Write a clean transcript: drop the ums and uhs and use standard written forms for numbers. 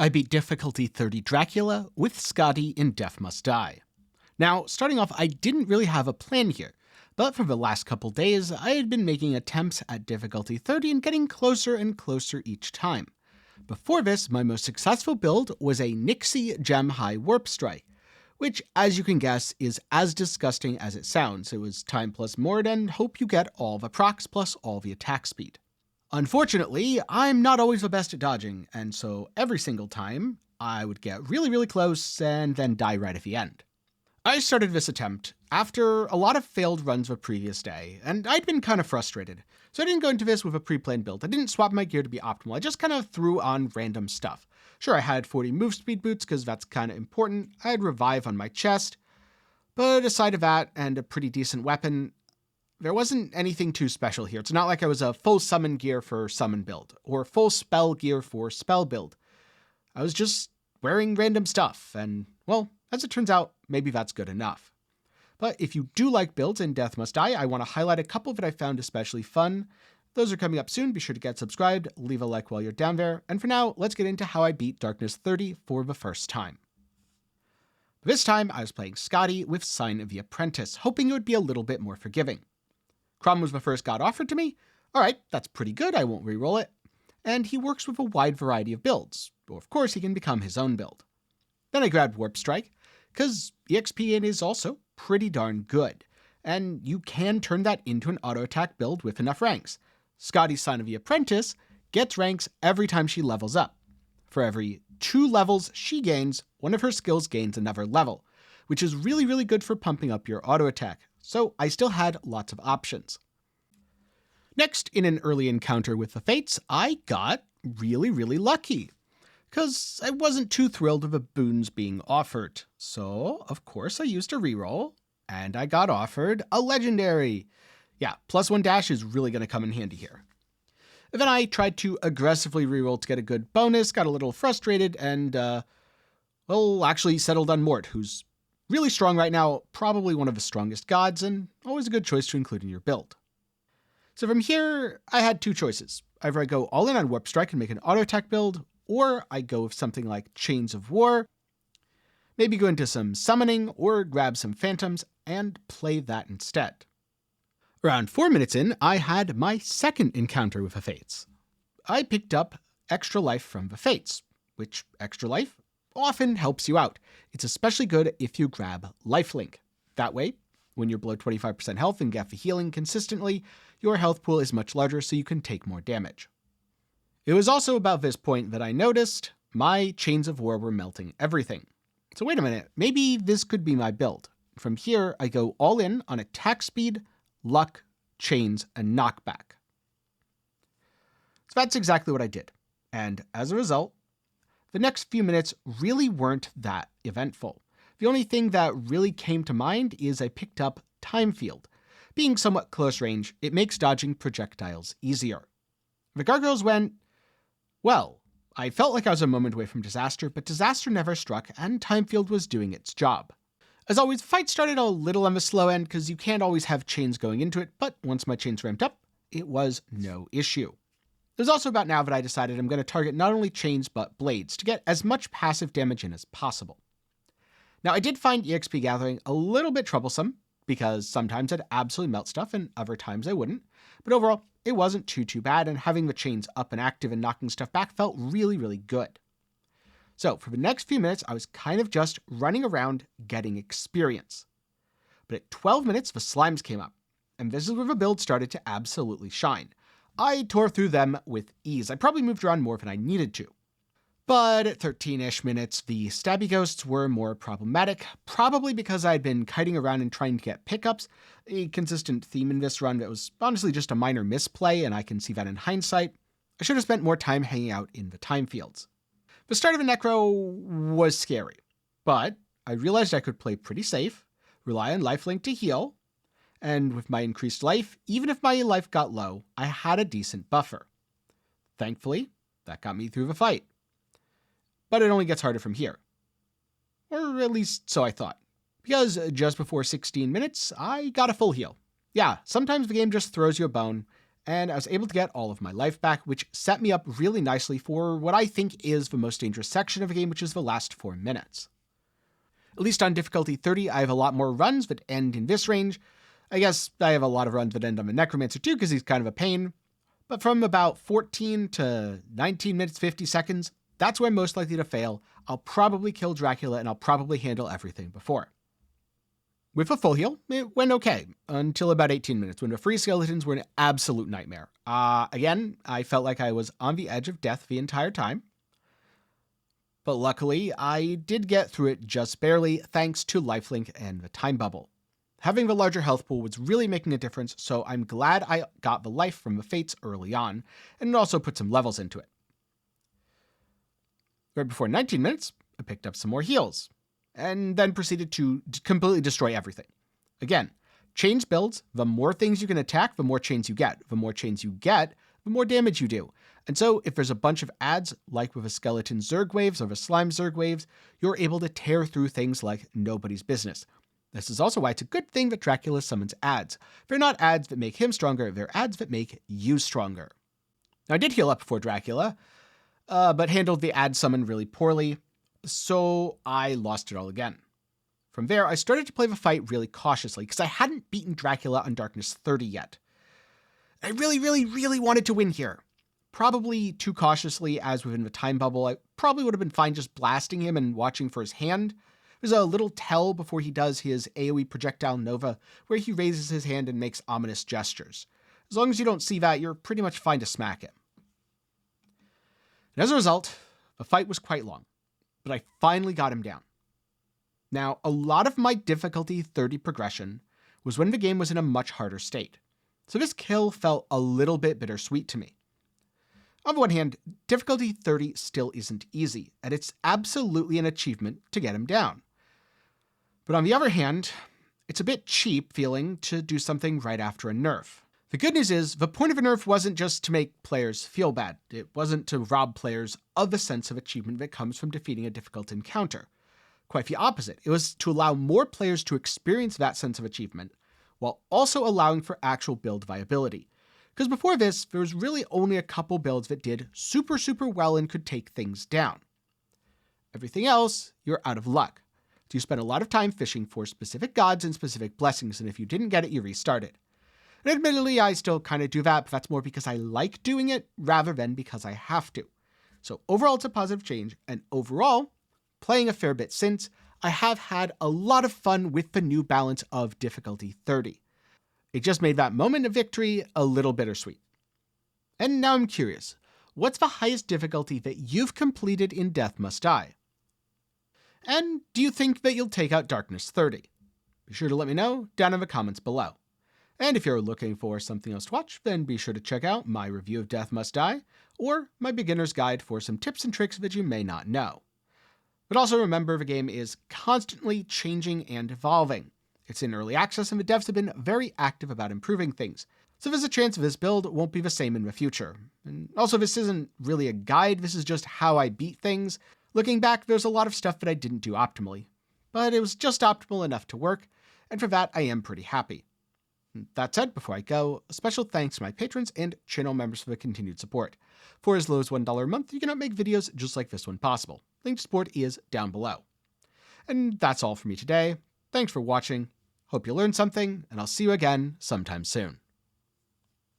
I beat difficulty 30 Dracula with Skadi in Death Must Die. Now, starting off, I didn't really have a plan here, but for the last couple days, I had been making attempts at difficulty 30 and getting closer and closer each time. Before this, my most successful build was a Nixie Gem High Warp Strike, which, as you can guess, is as disgusting as it sounds. It was time plus mord and hope you get all the procs plus all the attack speed. Unfortunately, I'm not always the best at dodging, and so every single time, I would get really close and then die right at the end. I started this attempt after a lot of failed runs the previous day, and I'd been kind of frustrated, so I didn't go into this with a pre-planned build. I didn't swap my gear to be optimal, I just kind of threw on random stuff. Sure, I had 40 move speed boots because that's kind of important, I had revive on my chest, but aside of that and a pretty decent weapon, there wasn't anything too special here. It's not like I was a full summon gear for summon build, or full spell gear for spell build. I was just wearing random stuff, and, well, as it turns out, maybe that's good enough. But if you do like builds in Death Must Die, I want to highlight a couple that I found especially fun. Those are coming up soon, be sure to get subscribed, leave a like while you're down there, and for now, let's get into how I beat Darkness 30 for the first time. This time, I was playing Skadi with Sign of the Apprentice, hoping it would be a little bit more forgiving. Krom was the first god offered to me. Alright, that's pretty good, I won't reroll it. And he works with a wide variety of builds, or of course he can become his own build. Then I grabbed Warp Strike, because EXP in is also pretty darn good, and you can turn that into an auto attack build with enough ranks. Skadi's Sign of the Apprentice gets ranks every time she levels up. For every 2 levels she gains, one of her skills gains another level, which is really good for pumping up your auto attack. So I still had lots of options. Next, in an early encounter with the Fates, I got really lucky, because I wasn't too thrilled with the boons being offered. So, of course, I used a reroll, and I got offered a legendary. Yeah, +1 dash is really going to come in handy here. And then I tried to aggressively reroll to get a good bonus, got a little frustrated, and, well, actually settled on Mort, who's really strong right now, probably one of the strongest gods, and always a good choice to include in your build. So from here, I had 2 choices. Either I go all in on Warp Strike and make an auto attack build, or I go with something like Chains of War, maybe go into some summoning, or grab some phantoms, and play that instead. Around 4 minutes in, I had my second encounter with the Fates. I picked up Extra Life from the Fates, which extra life often helps you out. It's especially good if you grab Lifelink. That way, when you're below 25% health and get the healing consistently, your health pool is much larger so you can take more damage. It was also about this point that I noticed my Chains of War were melting everything. So wait a minute, maybe this could be my build. From here, I go all in on attack speed, luck, chains, and knockback. So that's exactly what I did. And as a result, the next few minutes really weren't that eventful. The only thing that really came to mind is I picked up Time Field. Being somewhat close range, it makes dodging projectiles easier. The gargoyles went, well, I felt like I was a moment away from disaster, but disaster never struck and Time Field was doing its job. As always, the fight started a little on the slow end because you can't always have chains going into it, but once my chains ramped up, it was no issue. It was also about now that I decided I'm going to target not only chains but blades to get as much passive damage in as possible. Now I did find EXP gathering a little bit troublesome because sometimes I'd absolutely melt stuff and other times I wouldn't, but overall it wasn't too bad and having the chains up and active and knocking stuff back felt really good. So for the next few minutes I was kind of just running around getting experience. But at 12 minutes the slimes came up, and this is where the build started to absolutely shine. I tore through them with ease. I probably moved around more than I needed to. But at 13-ish minutes, the stabby ghosts were more problematic, probably because I had been kiting around and trying to get pickups, a consistent theme in this run that was honestly just a minor misplay, and I can see that in hindsight. I should have spent more time hanging out in the time fields. The start of a Necro was scary, but I realized I could play pretty safe, rely on Lifelink to heal, and with my increased life, even if my life got low, I had a decent buffer. Thankfully, that got me through the fight. But it only gets harder from here. Or at least so I thought. Because just before 16 minutes, I got a full heal. Yeah, sometimes the game just throws you a bone, and I was able to get all of my life back, which set me up really nicely for what I think is the most dangerous section of the game, which is the last 4 minutes. At least on difficulty 30, I have a lot more runs that end in this range. I guess I have a lot of runs that end on the Necromancer too, because he's kind of a pain. But from about 14 to 19 minutes, 50 seconds, that's where I'm most likely to fail. I'll probably kill Dracula and I'll probably handle everything before. With a full heal, it went okay, until about 18 minutes, when the free skeletons were an absolute nightmare. Again, I felt like I was on the edge of death the entire time. But luckily, I did get through it just barely, thanks to lifelink and the time bubble. Having the larger health pool was really making a difference, so I'm glad I got the life from the fates early on, and it also put some levels into it. Right before 19 minutes, I picked up some more heals, and then proceeded to completely destroy everything. Again, chains builds, the more things you can attack, the more chains you get. The more chains you get, the more damage you do. And so if there's a bunch of adds, like with a skeleton Zerg waves or the slime Zerg waves, you're able to tear through things like nobody's business. This is also why it's a good thing that Dracula summons adds. They're not adds that make him stronger, they're adds that make you stronger. Now I did heal up before Dracula, but handled the add summon really poorly, so I lost it all again. From there, I started to play the fight really cautiously, because I hadn't beaten Dracula on Darkness 30 yet. I really wanted to win here. Probably too cautiously, as within the time bubble. I probably would have been fine just blasting him and watching for his hand. There's a little tell before he does his AoE projectile nova, where he raises his hand and makes ominous gestures. As long as you don't see that, you're pretty much fine to smack him. And as a result, the fight was quite long, but I finally got him down. Now, a lot of my difficulty 30 progression was when the game was in a much harder state, so this kill felt a little bit bittersweet to me. On the one hand, difficulty 30 still isn't easy, and it's absolutely an achievement to get him down. But on the other hand, it's a bit cheap feeling to do something right after a nerf. The good news is, the point of a nerf wasn't just to make players feel bad. It wasn't to rob players of the sense of achievement that comes from defeating a difficult encounter. Quite the opposite. It was to allow more players to experience that sense of achievement, while also allowing for actual build viability. Because before this, there was really only a couple builds that did super well and could take things down. Everything else, you're out of luck. So you spend a lot of time fishing for specific gods and specific blessings, and if you didn't get it, you restart it. And admittedly, I still kind of do that, but that's more because I like doing it rather than because I have to. So overall, it's a positive change, and overall, playing a fair bit since, I have had a lot of fun with the new balance of difficulty 30. It just made that moment of victory a little bittersweet. And now I'm curious, what's the highest difficulty that you've completed in Death Must Die? And do you think that you'll take out Darkness 30? Be sure to let me know down in the comments below. And if you're looking for something else to watch, then be sure to check out my review of Death Must Die, or my beginner's guide for some tips and tricks that you may not know. But also remember, the game is constantly changing and evolving. It's in early access, and the devs have been very active about improving things, so there's a chance this build won't be the same in the future. And also, this isn't really a guide, this is just how I beat things. Looking back, there's a lot of stuff that I didn't do optimally, but it was just optimal enough to work, and for that I am pretty happy. That said, before I go, a special thanks to my patrons and channel members for the continued support. For as low as $1 a month, you can help make videos just like this one possible. Link to support is down below. And that's all for me today. Thanks for watching. Hope you learned something, and I'll see you again sometime soon.